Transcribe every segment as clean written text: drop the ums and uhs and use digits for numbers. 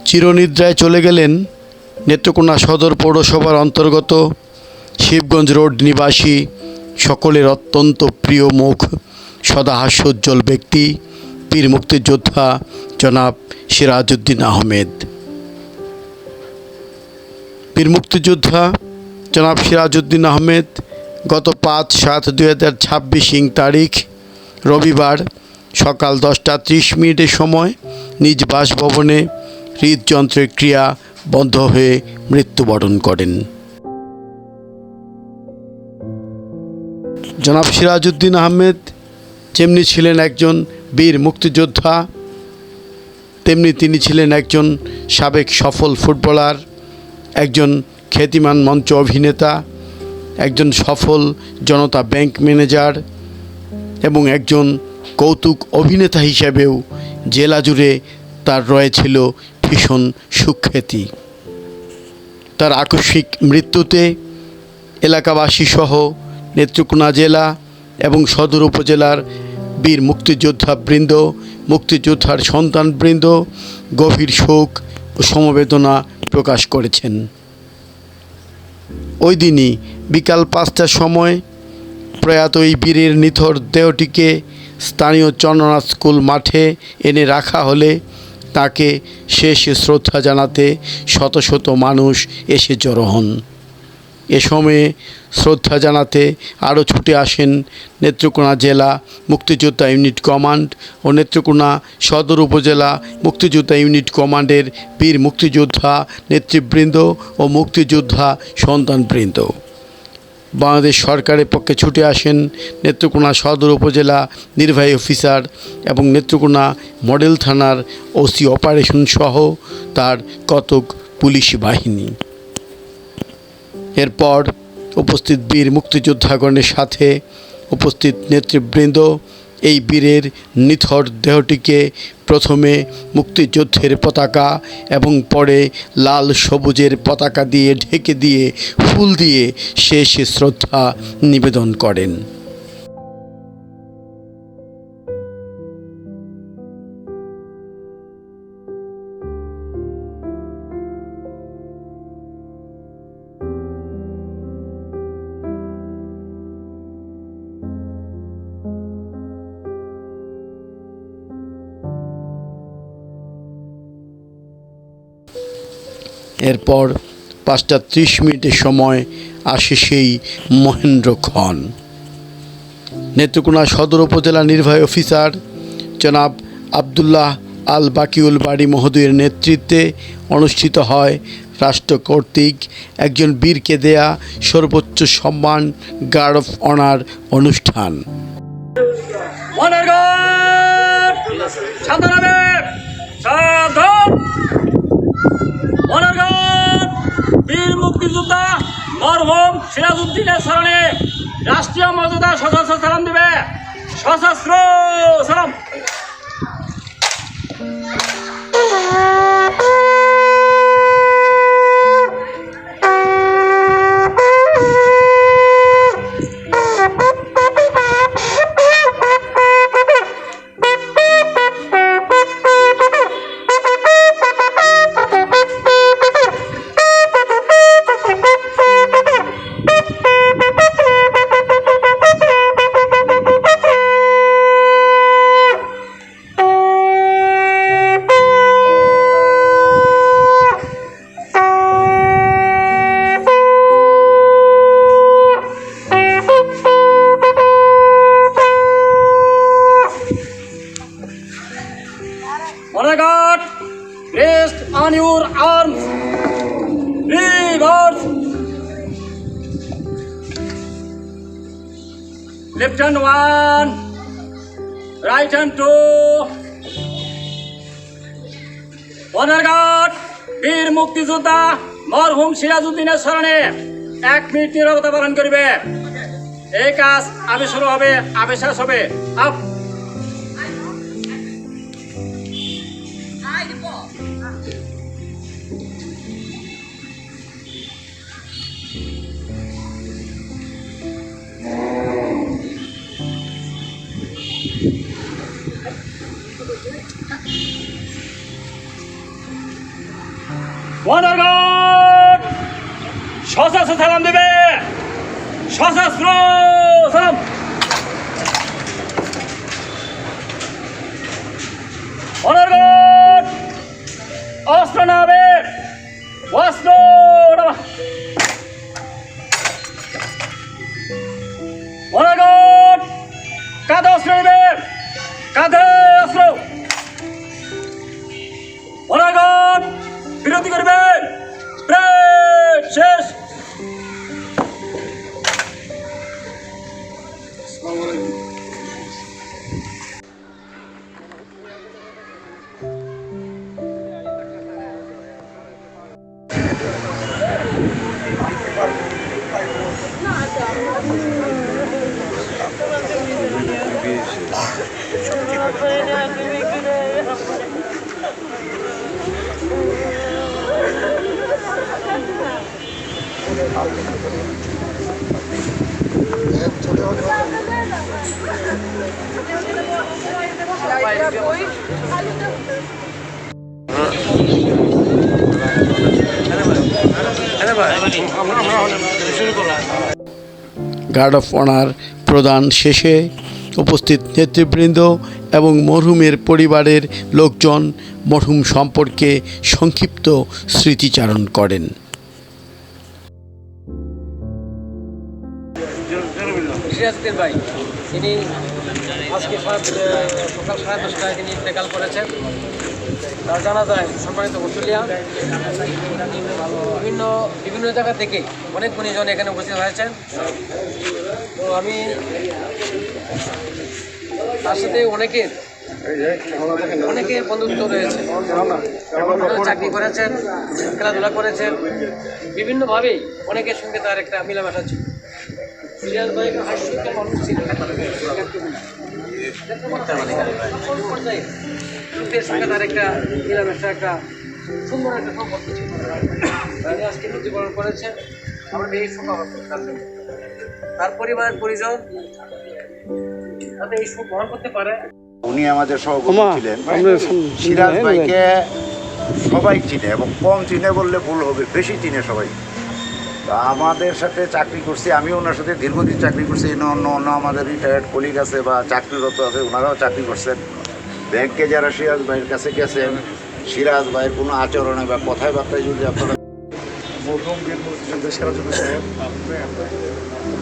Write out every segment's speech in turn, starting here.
চিরনিদ্রায় চলে গেলেন নেত্রকোনা সদর পৌরসভার অন্তর্গত শিবগঞ্জ রোড নিবাসী সকলের অত্যন্ত প্রিয় মুখ, সদা হাস্যোজ্জ্বল ব্যক্তি, বীর মুক্তিযোদ্ধা জনাব সিরাজউদ্দিন আহমেদ। বীর মুক্তিযোদ্ধা জনাব সিরাজউদ্দিন আহমেদ গত 5/7/2026 তারিখ রবিবার সকাল 10:30 সময় নিজ বাসভবনে হৃদযন্ত্রের ক্রিয়া বন্ধ হয়ে মৃত্যুবরণ করেন। জনাব সিরাজউদ্দিন আহমেদ যেমনি ছিলেন একজন বীর মুক্তিযোদ্ধা, তেমনি তিনি ছিলেন একজন সাবেক সফল ফুটবলার, একজন খ্যাতিমান মঞ্চ অভিনেতা, একজন সফল জনতা ব্যাংক ম্যানেজার এবং একজন কৌতুক অভিনেতা হিসেবেও জেলা জুড়ে তার রয়েছিল ভীষণ সুখ্যাতি। তার আকস্মিক মৃত্যুতে এলাকাবাসী সহ নেত্রকোনা জেলা এবং সদর উপজেলার বীর মুক্তিযোদ্ধাবৃন্দ, মুক্তিযোদ্ধার সন্তানবৃন্দ গভীর শোক ও সমবেদনা প্রকাশ করেছেন। ওই দিনই বিকাল 5টার সময় প্রয়াত এই বীরের নিথর দেহটিকে স্থানীয় চন্দ্রনাথ স্কুল মাঠে এনে রাখা হলে তাকে শেষ শ্রদ্ধা জানাতে শত শত মানুষ এসে জড়ো হন। এ সময়ে শ্রদ্ধা জানাতে আরও ছুটে আসেন নেত্রকোনা জেলা মুক্তিযোদ্ধা ইউনিট কমান্ড ও নেত্রকোনা সদর উপজেলা মুক্তিযোদ্ধা ইউনিট কমান্ডের বীর মুক্তিযোদ্ধা নেতৃবৃন্দ ও মুক্তিযোদ্ধা সন্তানবৃন্দ। বাংলাদেশ সরকারের পক্ষে ছুটে আসেন নেত্রকোনা সদর উপজেলা নির্বাহী অফিসার এবং নেত্রকোনা মডেল থানার ওসি অপারেশন সহ তার কতক পুলিশ বাহিনী। এরপর উপস্থিত বীর মুক্তিযোদ্ধাগণের সাথে উপস্থিত নেতৃবৃন্দ এই বীরের নিথর দেহটিকে প্রথমে মুক্তিযুদ্ধের পতাকা এবং পরে লাল সবুজের পতাকা দিয়ে ঢেকে দিয়ে ফুল দিয়ে শেষ শ্রদ্ধা নিবেদন করেন। এরপর 5:30 সময় আসে সেই মহেন্দ্রক্ষণ। নেত্রকোনা সদর উপজেলা নির্বাহী অফিসার জনাব আবদুল্লাহ আল বাকিউল বাড়ি মহোদয়ের নেতৃত্বে অনুষ্ঠিত হয় রাষ্ট্র কর্তৃক একজন বীরকে দেয়া সর্বোচ্চ সম্মান গার্ড অফ অনার অনুষ্ঠান। বীর মুক্তিযোদ্ধা মরহুম সিরাজউদ্দিনের স্মরণে রাষ্ট্রীয় মর্যাদা সশস্ত্র সালাম দেবে। সশস্ত্র সালাম। Honor guard, rest on your arms. Reverse. Left hand 1, right hand 2. Honor guard, বীর মুক্তিযোদ্ধা মরহুম সিরাজউদ্দিনের স্মরণে 1 মিনিট নীরবতা পালন করবে। এই কাজ আবে শুরু হবে, আবে শেষ হবে। আপ অনার গার্ড সশস্ত্র সালাম দেবে, সশস্ত্র সালাম। অনার গার্ড অস্ত্র নামে, অস্ত্র নামা। অনার গার্ড কাঁধে অস্ত্র নেবে, কাঁধে অস্ত্র। অনার গার্ড বিরতি করবে, প্রেড শেষ। গার্ড অফ অনার প্রদান শেষে উপস্থিত নেতৃবৃন্দ এবং মরহুমের পরিবারের লোকজন মরহুম সম্পর্কে সংক্ষিপ্ত স্মৃতিচারণ করেন। সিরাজউদ্দিন ভাই তিনি আজকে সকাল 10:30টায় তিনি ইন্তেকাল করেছেন। তার জানা যায় সম্মানিত মুসলিয়া বিভিন্ন জায়গা থেকে অনেক গুণীজন এখানে উপস্থিত হয়েছেন। তো আমি তার সাথে অনেকের বন্ধুত্ব রয়েছে, চাকরি করেছেন, খেলাধুলা করেছেন, বিভিন্নভাবেই অনেকের সঙ্গে তার একটা মিলামেশা ছিল। সিরাজ ভাই একটা হাস্যকর মানুষ ছিলেন, লোকের সঙ্গে তার একটা মিলামেশা, একটা সুন্দর একটা সম্পর্ক ছিল। তিনি আজকে মৃত্যুবরণ করেছেন, আমরা এই শোক তার পরিবারের পরিজন যাতে এই শোক বহন করতে পারে। উনি আমাদের সহকর্মী ছিলেন। সিরাজ ভাইকে সবাই চিনে এবং কম চিনে বললে ভুল হবে, বেশি চিনে সবাই। আমাদের সাথে চাকরি করছি, আমি ওনার সাথে দীর্ঘদিন চাকরি করছি। অন্য আমাদের রিটায়ার্ড কলিগ আছে বা চাকরিরত আছে, ওনারাও চাকরি করছেন। ব্যাংকে যারা সিরাজ ভাইয়ের কাছে গেছেন, সিরাজ ভাইয়ের কোনো আচরণে বা কথায় বার্তায় যদি আপনারা মরহুম বীর মুক্তিযোদ্ধা সিরাজউদ্দৌলা সাহেব,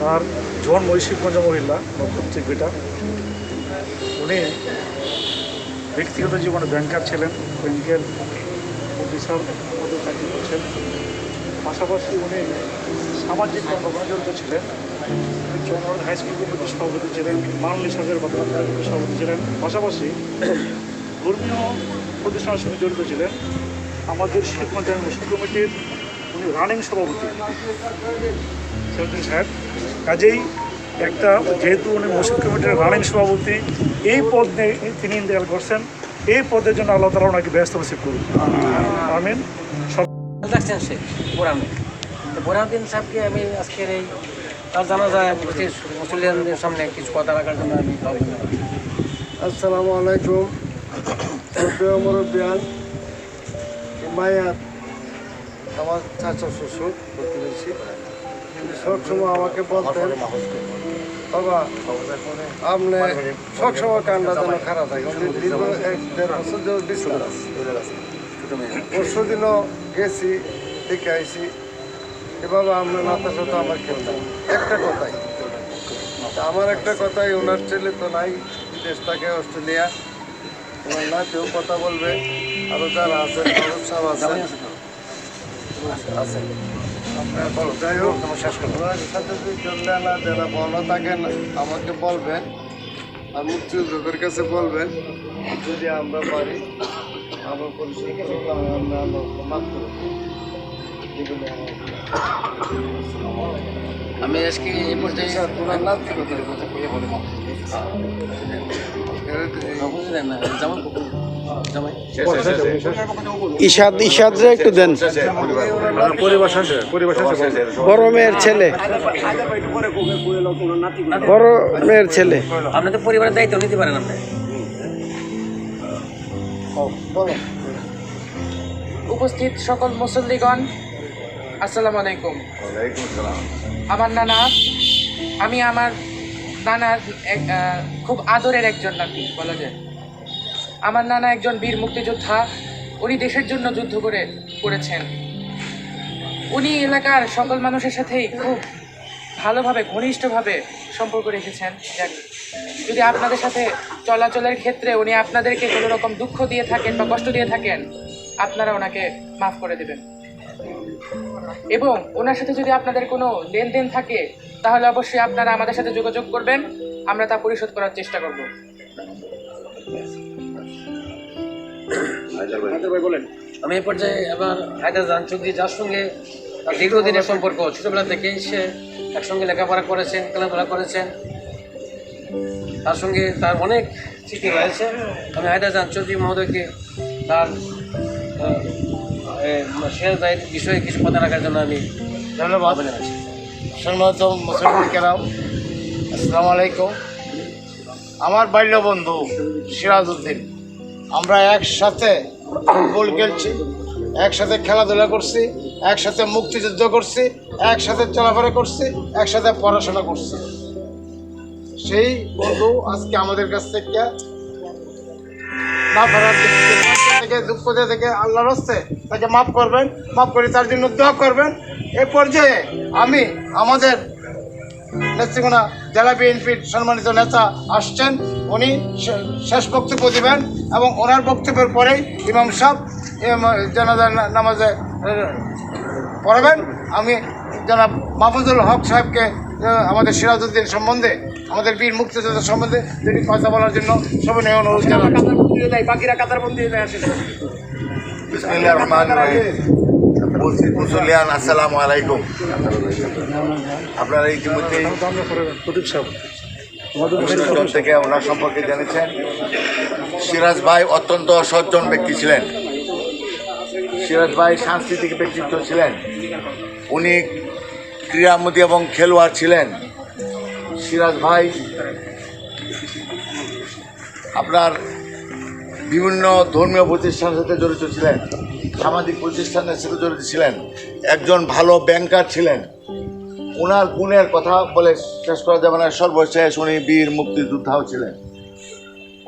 তার জন্ম শিবগঞ্জ মহিলা নক্ষত্রিক বেটা। উনি ব্যক্তিগত জীবনে ব্যাংকার ছিলেন, ব্যাংকের অফিসার পদে চাকরি করছেন। পাশাপাশি উনি সামাজিক কর্মকাণ্ডে জড়িত ছিলেন। চন্দ্রনাথ হাই স্কুল কমিটির সভাপতি ছিলেন, মানলি সরকারের কমিটির সভাপতি ছিলেন। পাশাপাশি ধর্মীয় প্রতিষ্ঠানের সঙ্গে জড়িত ছিলেন। আমাদের শিবগঞ্জের মুসলিম কমিটির উনি রানিং সভাপতি সিরাজউদ্দৌলা সাহেব। কাজেই একটা যেহেতু উনি মুসলিম কমিটির রানিং সভাপতি, এই পদ নিয়ে তিনি ইন্তেকাল করছেন। এই পদের জন্য আল্লাহ তাআলা ওনাকে ব্যস্ত নসিব করুন, আমিন। দেখছেন সে বোরহানুদ্দিন সাহেবকে আমি আজকের এই তার জানা যায় মুসলিমদের সামনে কিছু কথা রাখার জন্য আমি আসসালামু আলাইকুম। মুরব্বিয়ান মায়াত আমার চাচা শ্বশুর প্রতিবেশী, সবসময় আমাকে বলতেন, বাবা আপনি সবসময় কান্না যেন খারাপ থাকে। দীর্ঘ 1-1.5 বছর ধরে বিস্তার আছে। পরশু দিনও গেছি, দেখে আইসি, এভাবে আমরা নাতার সাথে আমার খেলতাম। একটা কথাই, আমার একটা কথাই, ওনার ছেলে তো নাই, বিদেশ থাকে অস্ট্রেলিয়া, ওনার নাতিও কথা বলবে, আরও যারা আছেন সাহেব আছেন আপনার বলো। যাই হোক, ওনার সাথে যারা বলো থাকেন আমাকে বলবেন, আর মুক্তিযোদ্ধাদের কাছে বলবেন, যদি আমরা পারি আমার পরিচয় আমরা মাফ করব। আমি আজকে এই পর্যায়ে তোমার নাতি কথা বুঝলেন না, যেমন জামাই ইশাদ একটু দেন। বড় মেয়ের ছেলে, বড় মেয়ের ছেলে। আপনাদের পরিবারের দায়িত্ব নিতে পারেন আপনি। বলো। উপস্থিত সকল মুসল্লিগণ, আসসালামু আলাইকুম। আমার নানা, আমি আমার নানার খুব আদরের একজন নাতি বলা যায়। আমার নানা একজন বীর মুক্তিযোদ্ধা। উনি দেশের জন্য যুদ্ধ করেছেন। উনি এলাকার সকল মানুষের সাথেই খুব ভালোভাবে ঘনিষ্ঠভাবে সম্পর্ক রেখেছেন। যদি আপনাদের সাথে চলাচলের ক্ষেত্রে উনি আপনাদেরকে কোনো রকম দুঃখ দিয়ে থাকেন বা কষ্ট দিয়ে থাকেন, আপনারা ওনাকে মাফ করে দেবেন। এবং ওনার সাথে যদি আপনাদের কোনো লেনদেন থাকে তাহলে অবশ্যই আপনারা আমাদের সাথে যোগাযোগ করবেন, আমরা তা পরিশোধ করার চেষ্টা করব। আমি এই পর্যায়ে আবার হায়দার জাহান চৌধুরী, যার সঙ্গে তার দীর্ঘদিনের সম্পর্ক, ছোটবেলা থেকে সে একসঙ্গে লেখাপড়া করেছেন, খেলাধুলা করেছেন, তার সঙ্গে তার অনেক স্মৃতি রয়েছে। আমি হায়দার জাহান চৌধুরী মহোদয়কে তার সিরাজ ভাইয়ের বিষয়ে কিছু কথা রাখার জন্য আমি ধন্যবাদ। সম্মানিত মুসলমান কেরাম, আসসালামু আলাইকুম। আমার বাল্য বন্ধু সিরাজউদ্দিন, আমরা একসাথে ফুটবল খেলছি, একসাথে খেলাধুলা করছি, একসাথে মুক্তিযুদ্ধ করছি, একসাথে চলাফেরা করছি, একসাথে পড়াশোনা করছি। সেই বন্ধু আজকে আমাদের কাছ থেকে না ফেরার থেকে দুঃখ দিয়ে থেকে আল্লাহর হস্তে তাকে মাফ করবেন, মাফ করে তার জন্য দোয়া করবেন। এ পর্যায়ে আমি আমাদের নেত্রকোনা জেলা বিএনপির সম্মানিত নেতা আসছেন, উনি শেষ বক্তব্য দেবেন এবং ওনার বক্তব্যের পরেই ইমাম সাহেব জানাজা নামাজে পড়াবেন। আমি জনাব মাহফুজুল হক সাহেবকে আমাদের সিরাজউদ্দিন সম্বন্ধে, আমাদের বীর মুক্তিযোদ্ধা সম্বন্ধে তিনি কথা বলার জন্য সবাই অনুরোধ জানাই। বাকিরা কাতারবন্দি আসে। বিসমিল্লাহির রহমানির রহিম। মুসলিয়ান, আসসালামু আলাইকুম। আপনারা ইতিমধ্যে থেকে ওনার সম্পর্কে জেনেছেন। সিরাজ ভাই অত্যন্ত সজ্জন ব্যক্তি ছিলেন। সিরাজ ভাই সাংস্কৃতিক ব্যক্তিত্ব ছিলেন। উনি ক্রীড়ামোদী এবং খেলোয়াড় ছিলেন। সিরাজ ভাই আপনার বিভিন্ন ধর্মীয় প্রতিষ্ঠানের সাথে জড়িত ছিলেন, সামাজিক প্রতিষ্ঠানের সাথে জড়িত ছিলেন, একজন ভালো ব্যাংকার ছিলেন। ওনার গুণের কথা বলে শেষ করা যাবে না। সর্বশেষ উনি বীর মুক্তিযোদ্ধাও ছিলেন।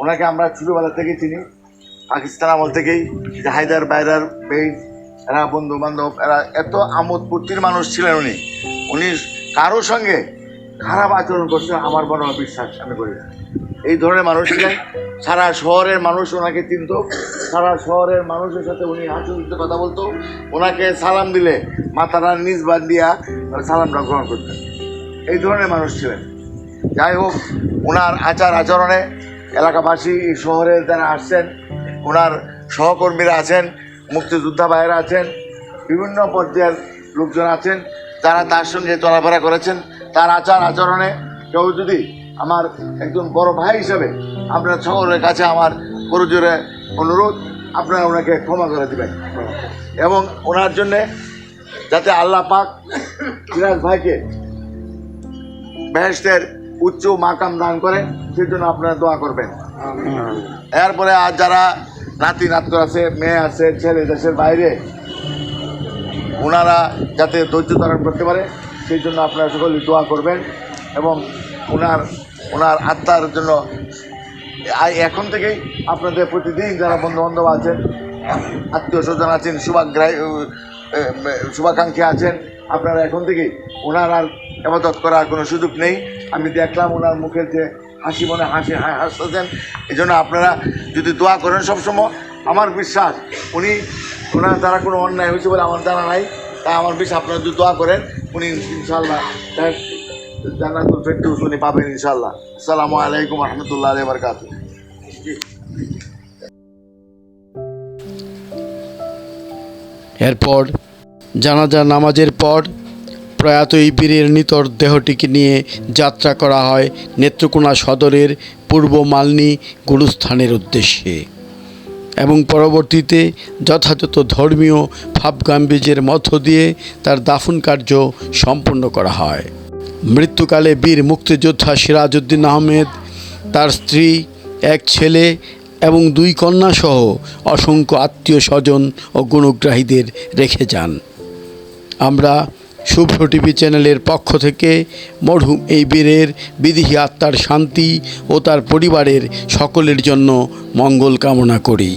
ওনাকে আমরা ছোটোবেলা থেকেই চিনি, পাকিস্তান আমল থেকেই। যে হায়দার বাইরার বেই, এরা বন্ধু বান্ধব, এরা এত আমোদ ফুর্তির মানুষ ছিলেন। উনি কারোর সঙ্গে খারাপ আচরণ করছেন আমার বড় বিশ্বাস আমি করি। এই ধরনের মানুষ ছিলেন। সারা শহরের মানুষ ওনাকে চিনত, সারা শহরের মানুষের সাথে উনি হাসিতে কথা বলতো। ওনাকে সালাম দিলে মাথাটা নিজ বাদ দিয়া সালামটা গ্রহণ করতেন। এই ধরনের মানুষ ছিলেন। যাই হোক, ওনার আচার আচরণে এলাকাবাসী, শহরের যারা আসছেন, ওনার সহকর্মীরা আছেন, মুক্তিযোদ্ধা ভাইয়েরা আছেন, বিভিন্ন পর্যায়ের লোকজন আছেন যারা তার সঙ্গে চলাফেরা করেছেন। তার আচার আচরণে কেউ যদি আমার একজন বড় ভাই হিসেবে আপনার সকলের কাছে আমার করজোরে অনুরোধ, আপনারা ওনাকে ক্ষমা করে দেবেন এবং ওনার জন্যে যাতে আল্লাহ পাক সিরাজ ভাইকে বেহেশতের উচ্চ মাকাম দান করেন, সেই জন্য আপনারা দোয়া করবেন। এরপরে আর যারা নাতি নাতক আছে, মেয়ে আছে, ছেলে দেশের বাইরে, ওনারা যাতে ধৈর্য ধারণ করতে পারে সেই জন্য আপনারা সকলে দোয়া করবেন এবং ওনার আত্মার জন্য এখন থেকেই আপনাদের প্রতিদিন যারা বন্ধুবান্ধব আছেন, আত্মীয় স্বজন আছেন, শুভাকাঙ্ক্ষী আছেন, আপনারা এখন থেকেই ওনার আর ইবাদত করার কোনো সুযোগ নেই। আমি দেখলাম ওনার মুখের যে হাসি, মনে হাসতেছেন। এই জন্য আপনারা যদি দোয়া করেন সবসময়, আমার বিশ্বাস ওনার দ্বারা কোনো অন্যায় হয়েছে বলে আমার জানা নাই, তাই আমার বিশ্বাস আপনারা যদি দোয়া করেন উনি ইনশাআল্লাহ জান্নাতুল ফেরদৌস উনি পাবেন ইনশাআল্লাহ। আসসালামু আলাইকুম রহমতুল্লাহ আলাইহি ওয়া বারাকাতুহু। এরপর জানাজা নামাজের পর প্রয়াত এই বীরের নিথর দেহটিকে নিয়ে যাত্রা করা হয় নেত্রকোনা সদরের পূর্ব মালনী গুরুস্থানের উদ্দেশ্যে এবং পরবর্তীতে যথাযথ ধর্মীয় ভাবগাম্ভীর্যের মধ্য দিয়ে তার দাফন কার্য সম্পন্ন করা হয়। মৃত্যুকালে বীর মুক্তিযোদ্ধা সিরাজউদ্দিন আহমেদ, তার স্ত্রী, এক ছেলে এবং 2 কন্যাসহ অসংখ্য আত্মীয় স্বজন ও গুণগ্রাহীদের রেখে যান। আমরা শুভ্র টিভি চ্যানেলের পক্ষ থেকে মরহুম এই বীরের বিদেহী আত্মার শান্তি ও তার পরিবারের সকলের জন্য মঙ্গল কামনা করি।